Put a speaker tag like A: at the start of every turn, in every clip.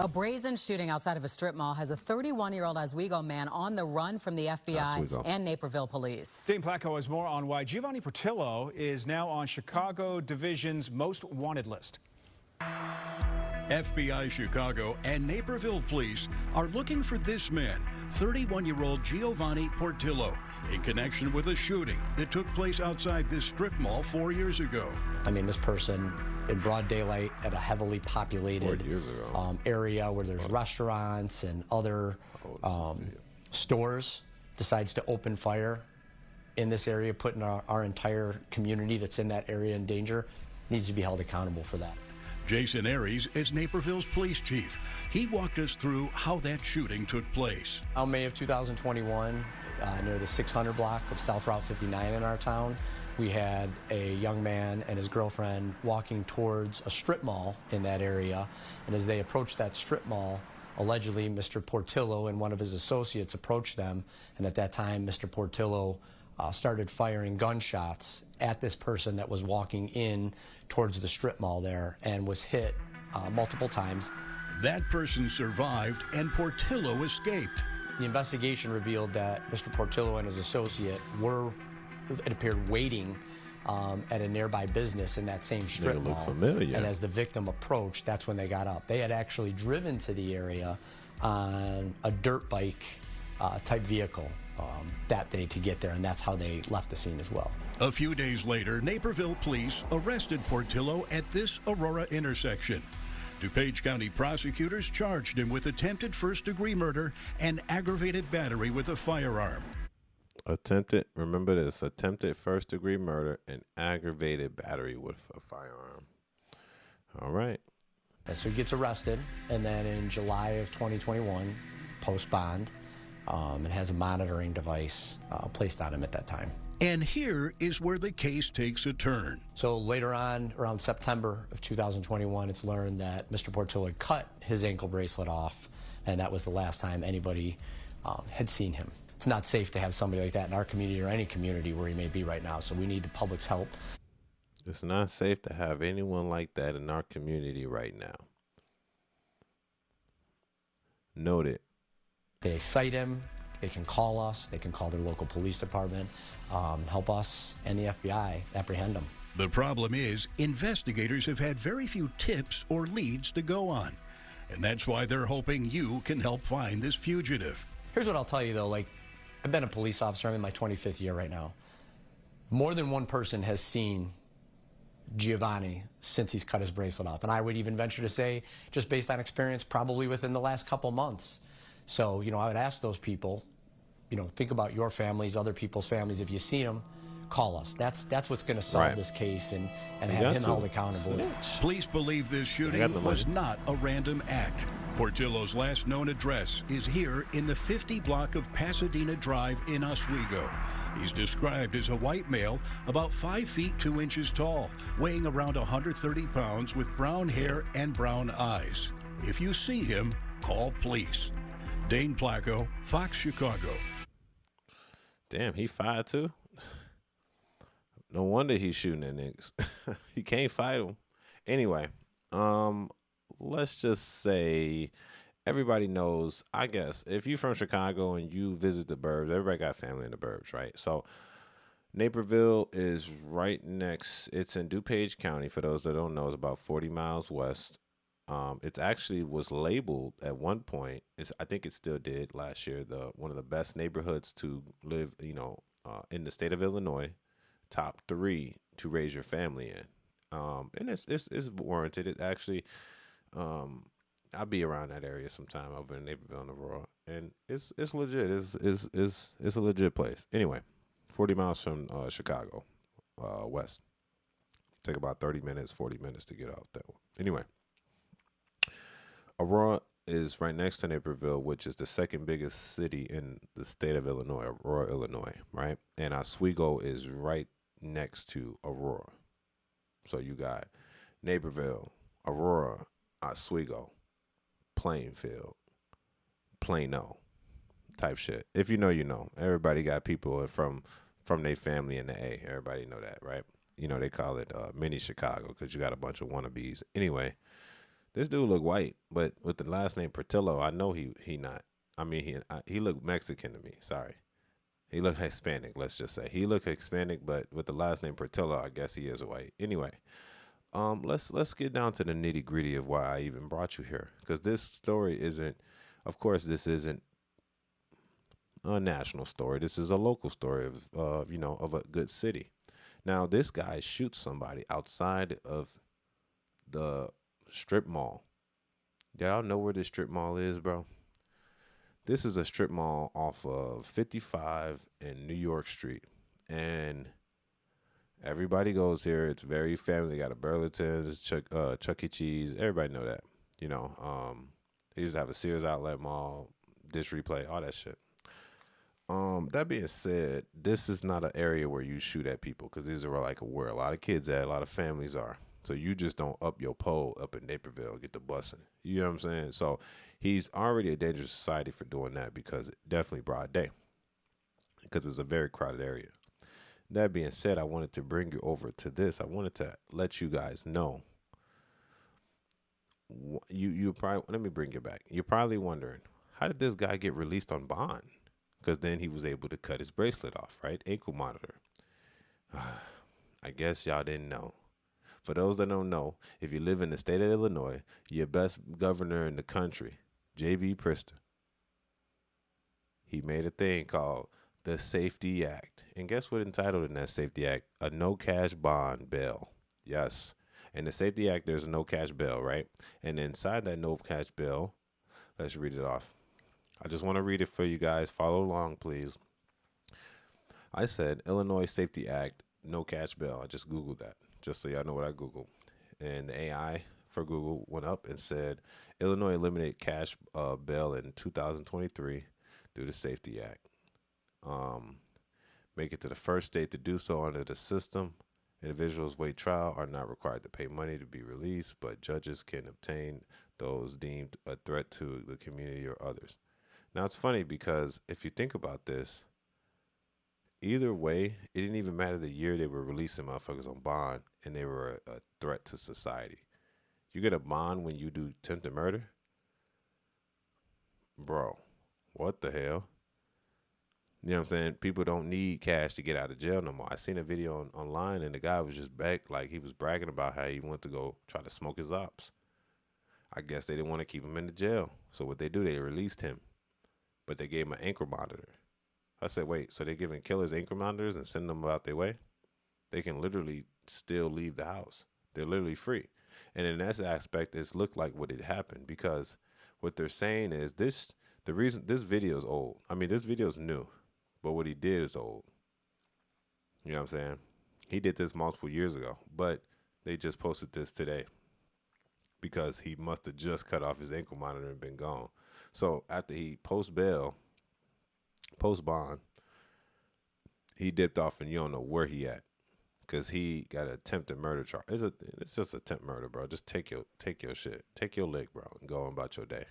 A: A brazen shooting outside of a strip mall has a 31-year-old Oswego man on the run from the FBI and Naperville police.
B: Dane Placco has more on why Giovanni Portillo is now on Chicago Division's most wanted list.
C: FBI Chicago and Naperville police are looking for this man, 31-year-old Giovanni Portillo, in connection with a shooting that took place outside this strip mall 4 years ago.
D: I mean, this person in broad daylight at a heavily populated area where there's restaurants and other stores decides to open fire in this area, putting our entire community that's in that area in danger, needs to be held accountable for that.
C: Jason Aries is Naperville's police chief. He walked us through how that shooting took place.
D: On May of 2021, near the 600 block of South Route 59 in our town, we had a young man and his girlfriend walking towards a strip mall in that area. And as they approached that strip mall, allegedly Mr. Portillo and one of his associates approached them. And at that time, Mr. Portillo started firing gunshots at this person that was walking in towards the strip mall there and was hit multiple times.
C: That person survived and Portillo escaped.
D: The investigation revealed that Mr. Portillo and his associate were, it appeared, waiting at a nearby business in that same strip mall.
E: Familiar.
D: And as the victim approached, that's when they got up. They had actually driven to the area on a dirt bike type vehicle that day to get there, and that's how they left the scene as well.
C: A few days later, Naperville police arrested Portillo at this Aurora intersection. DuPage County prosecutors charged him with attempted first-degree murder and aggravated battery with a firearm.
E: Remember this, attempted first-degree murder and aggravated battery with a firearm. All right.
D: And so he gets arrested, and then in July of 2021, post-bond, and has a monitoring device placed on him at that time.
C: And here is where the case takes a turn.
D: So later on, around September of 2021, it's learned that Mr. Portillo had cut his ankle bracelet off, and that was the last time anybody had seen him. It's not safe to have somebody like that in our community or any community where he may be right now, so we need the public's help.
E: It's not safe to have anyone like that in our community right now. Note it.
D: They cite him, they can call us, they can call their local police department, help us and the FBI apprehend him.
C: The problem is, investigators have had very few tips or leads to go on. And that's why they're hoping you can help find this fugitive.
D: Here's what I'll tell you though, like, I've been a police officer, I'm in my 25th year right now. More than one person has seen Giovanni since he's cut his bracelet off. And I would even venture to say, just based on experience, probably within the last couple months. So, you know, I would ask those people, you know, think about your families, other people's families. If you see them, call us. That's what's going to solve this case and have him held accountable.
C: Police believe this shooting was not a random act. Portillo's last known address is here in the 50 block of Pasadena Drive in Oswego. He's described as a white male, about 5 feet 2 inches tall, weighing around 130 pounds with brown hair and brown eyes. If you see him, call police. Dane Placco, Fox Chicago.
E: Damn, he fired too? No wonder he's shooting at niggas. He can't fight them. Anyway, let's just say everybody knows, I guess, if you're from Chicago and you visit the burbs, everybody got family in the burbs, right? So Naperville is right next. It's in DuPage County. For those that don't know, it's about 40 miles west. It actually was labeled at one point. I think it still did last year. One of the best neighborhoods to live, in the state of Illinois, top 3 to raise your family in. And it's warranted. It actually, I'll be around that area sometime over in Naperville and Aurora, and it's legit. It's a legit place. Anyway, 40 miles from Chicago, west. Take about 30 minutes, 40 minutes to get out that way. Anyway. Aurora is right next to Naperville, which is the second biggest city in the state of Illinois, Aurora, Illinois, right? And Oswego is right next to Aurora. So you got Naperville, Aurora, Oswego, Plainfield, Plano type shit. If you know, you know. Everybody got people from their family in the A. Everybody know that, right? You know, they call it mini Chicago because you got a bunch of wannabes. Anyway, This dude look white, but with the last name Portillo, I know he not. I mean, he looked Mexican to me. Sorry. He looked Hispanic, let's just say. He looked Hispanic, but with the last name Portillo, I guess he is white. Anyway, let's get down to the nitty gritty of why I even brought you here, because this story isn't, of course, this isn't a national story. This is a local story of, of a good city. Now, this guy shoots somebody outside of the strip mall. Y'all know where this strip mall is, bro? This is a strip mall off of 55 and New York Street. And everybody goes here. It's very family. Got a Burlington's, Chuck E. Cheese. Everybody know that. They used to have a Sears Outlet Mall, Dish Replay, all that shit. That being said, this is not an area where you shoot at people, because these are like where a lot of kids at, a lot of families are. So you just don't up your pole up in Naperville and get the busing. You know what I'm saying? So he's already a dangerous society for doing that, because it definitely broad day, because it's a very crowded area. That being said, I wanted to bring you over to this. I wanted to let you guys know. You probably, let me bring you back. You're probably wondering, how did this guy get released on bond? Because then he was able to cut his bracelet off, right? Ankle monitor. I guess y'all didn't know. For those that don't know, if you live in the state of Illinois, your best governor in the country, J.B. Prister, he made a thing called the Safety Act. And guess what entitled in that Safety Act? A no cash bond bail. Yes. In the Safety Act, there's a no cash bail, right? And inside that no cash bail, let's read it off. I just want to read it for you guys. Follow along, please. I said Illinois Safety Act, no cash bail. I just Googled that, just so y'all know what I Googled. And the AI for Google went up and said Illinois eliminated cash bail in 2023 through the Safety Act. Make it to the first state to do so under the system. Individuals wait trial are not required to pay money to be released, but judges can obtain those deemed a threat to the community or others. Now, it's funny because if you think about this, either way, it didn't even matter the year they were releasing motherfuckers on bond and they were a threat to society. You get a bond when you do attempted murder? Bro, what the hell? You know what I'm saying? People don't need cash to get out of jail no more. I seen a video online and the guy was just back, like he was bragging about how he went to go try to smoke his ops. I guess they didn't want to keep him in the jail. So what they do, they released him. But they gave him an ankle monitor. I said, wait, so they're giving killers ankle monitors and sending them about their way? They can literally still leave the house. They're literally free. And in that aspect, it's looked like what had happened, because what they're saying is the reason this video is old. I mean, this video is new, but what he did is old. You know what I'm saying? He did this multiple years ago, but they just posted this today because he must have just cut off his ankle monitor and been gone. So after he post bond, he dipped off and you don't know where he at, because he got an attempted murder charge. It's just attempt murder, bro. Just take your shit, take your lick, bro, and go on about your day.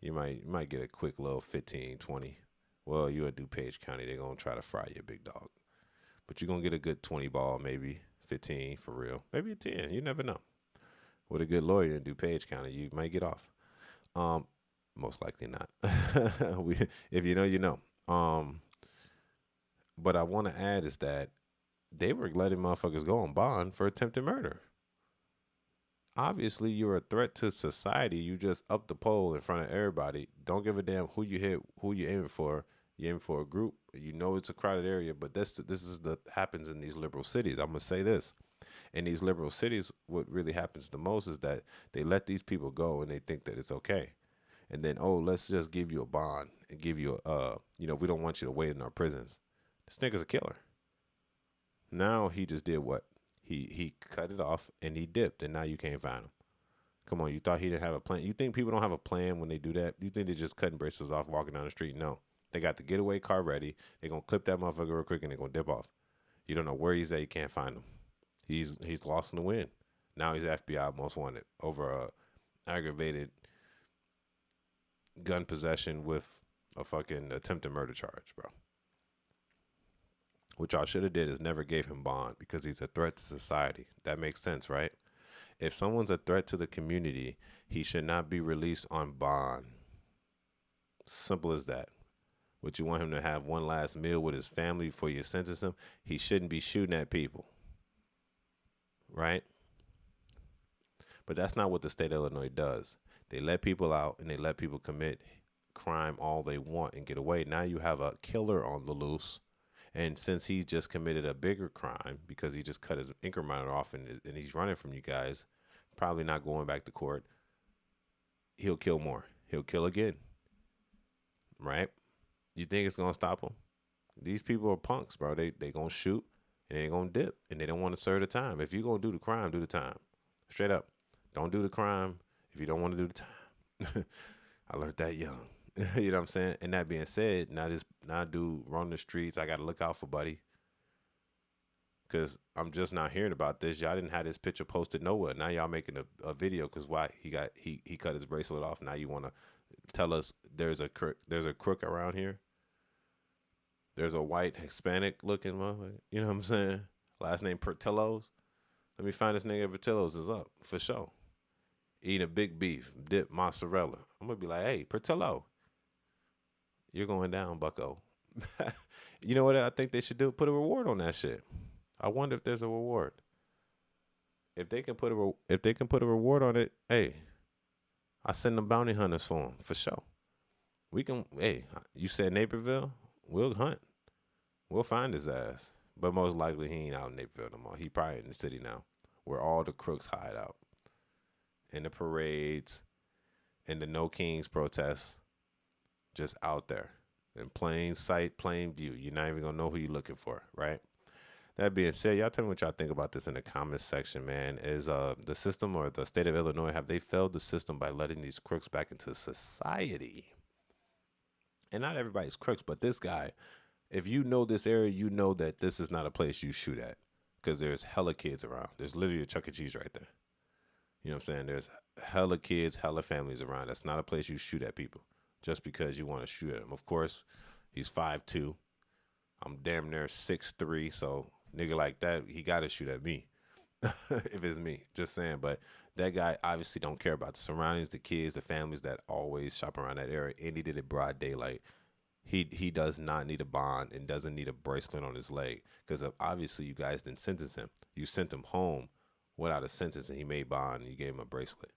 E: You might get a quick little 15, 20. Well, you in DuPage County, they're gonna try to fry you, big dog. But you're gonna get a good 20 ball, maybe 15 for real, maybe a 10. You never know. With a good lawyer in DuPage County, you might get off. Most likely not. If you know, you know. But I want to add is that they were letting motherfuckers go on bond for attempted murder. Obviously, you're a threat to society. You just up the pole in front of everybody. Don't give a damn who you hit, who you aiming for. You're aiming for a group. You know it's a crowded area, but this is the happens in these liberal cities. I'm gonna say this. In these liberal cities, what really happens the most is that they let these people go and they think that it's okay. And then, oh, let's just give you a bond and give you we don't want you to wait in our prisons. This nigga's a killer. Now he just did what? He cut it off and he dipped, and now you can't find him. Come on, you thought he didn't have a plan? You think people don't have a plan when they do that? You think they're just cutting bracelets off, walking down the street? No. They got the getaway car ready. They're going to clip that motherfucker real quick and they're going to dip off. You don't know where he's at. You can't find him. He's lost in the wind. Now he's FBI most wanted over a aggravated gun possession with a fucking attempted murder charge, bro. What y'all should have did is never gave him bond, because he's a threat to society. That makes sense, right? If someone's a threat to the community, he should not be released on bond. Simple as that. Would you want him to have one last meal with his family before you sentence him? He shouldn't be shooting at people. Right? But that's not what the state of Illinois does. They let people out and they let people commit crime all they want and get away. Now you have a killer on the loose. And since he's just committed a bigger crime because he just cut his incrementer off and he's running from you guys, probably not going back to court, he'll kill more. He'll kill again. Right? You think it's going to stop him? These people are punks, bro. They going to shoot and they going to dip and they don't want to serve the time. If you're going to do the crime, do the time. Straight up. Don't do the crime if you don't want to do the time. I learned that young. You know what I'm saying? And that being said, now dude run the streets. I got to look out for buddy. Because I'm just not hearing about this. Y'all didn't have this picture posted nowhere. Now y'all making a video because why? He cut his bracelet off. Now you want to tell us there's a crook around here? There's a white Hispanic looking motherfucker. You know what I'm saying? Last name Portillo's. Let me find this nigga Portillo's is up for sure. Eat a big beef, dip mozzarella. I'm gonna be like, hey, Portillo, you're going down, bucko. You know what I think they should do? Put a reward on that shit. I wonder if there's a reward. If they can put a reward on it, hey, I send them bounty hunters for them for sure. We can. Hey, you said Naperville, we'll hunt. We'll find his ass. But most likely he ain't out in Naperville no more. He probably in the city now, where all the crooks hide out. In the parades, in the No Kings protests, just out there. In plain sight, plain view. You're not even going to know who you're looking for, right? That being said, y'all tell me what y'all think about this in the comments section, man. Is the system or the state of Illinois, have they failed the system by letting these crooks back into society? And not everybody's crooks, but this guy, if you know this area, you know that this is not a place you shoot at because there's hella kids around. There's literally a Chuck E. Cheese right there. You know what I'm saying? There's hella kids, hella families around. That's not a place you shoot at people just because you want to shoot at them. Of course, he's 5'2". I'm damn near 6'3", so nigga like that, he got to shoot at me if it's me. Just saying. But that guy obviously don't care about the surroundings, the kids, the families that always shop around that area, and he did it broad daylight. He does not need a bond and doesn't need a bracelet on his leg because obviously you guys didn't sentence him. You sent him home without a sentence and he made bond and you gave him a bracelet.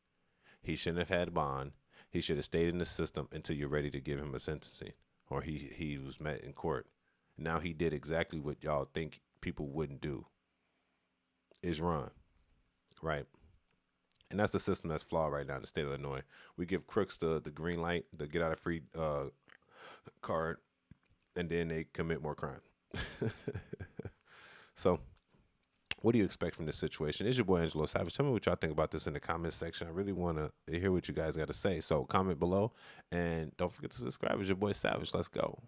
E: He shouldn't have had bond. He should have stayed in the system until you're ready to give him a sentencing or he was met in court. Now he did exactly what y'all think people wouldn't do, is run, right? And that's the system that's flawed right now in the state of Illinois. We give crooks the green light, the get out of free card, and then they commit more crime. So what do you expect from this situation? It's your boy Angelo Savage. Tell me what y'all think about this in the comments section. I really want to hear what you guys got to say. So comment below and don't forget to subscribe. It's your boy Savage. Let's go.